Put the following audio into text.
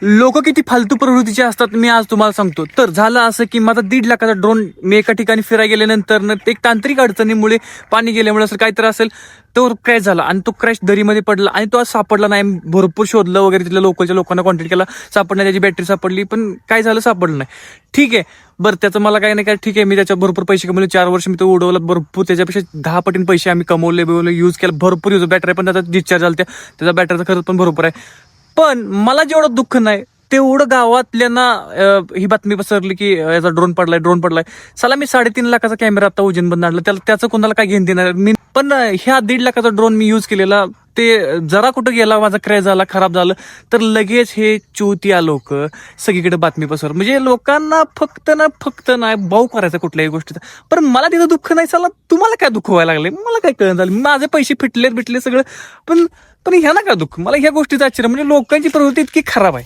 लोक किती फालतू प्रवृत्तीचे असतात मी आज तुम्हाला सांगतो. तर झालं असं की माझा 1.5 लाखाचा ड्रोन मी एका ठिकाणी फिरायला गेल्यानंतर एक तांत्रिक अडचणीमुळे पाणी गेल्यामुळे असं काहीतरी असेल तो क्रॅश झाला आणि तो क्रॅश दरीमध्ये पडला आणि तो आज सापडला नाही. भरपूर शोधलं वगैरे, तिथल्या लोकलच्या लोकांना कॉन्टॅक्ट केला, सापडण्याची त्याची बॅटरी सापडली, पण काय झालं सापडलं नाही. ठीक आहे, बरं त्याचं मला काय नाही काय, ठीक आहे मी त्याच्या भरपूर पैसे कमवले, 4 वर्ष मी तो उडवला, भरपूर त्याच्यापेक्षा 10 पटीने पैसे आम्ही कमवले यूज केला, भरपूर यूज. बॅटरी पण त्याचा डिस्चार्ज झाला, त्याचा बॅटरीचा खर्च पण भरपूर आहे. पण मला जेवढं दुःख नाही तेवढं गावातल्यांना ही बातमी पसरली की याचा ड्रोन पडलाय. चला मी 3.5 लाखाचा कॅमेरा आता उजेन बंद आणला, त्याचं कोणाला काय घेऊन देणार मी. पण ह्या 1.5 लाखाचा ड्रोन मी यूज केलेला, ते जरा कुठं गेला, माझा क्रॅश झाला, खराब झालं, तर लगेच हे चोतिया लोक सगळीकडे बातमी पसर. म्हणजे लोकांना फक्त नाही भाऊ करायचा कुठल्याही गोष्टीचा. पण मला तिथं दुःख नाही. चला तुम्हाला काय दुःख व्हायला लागले मला काय कळण झालं, माझे पैसे फिटले सगळं, पण ह्या ना काय दुःख मला ह्या गोष्टीचं आश्चर्य. म्हणजे लोकांची प्रवृत्ती इतकी खराब आहे.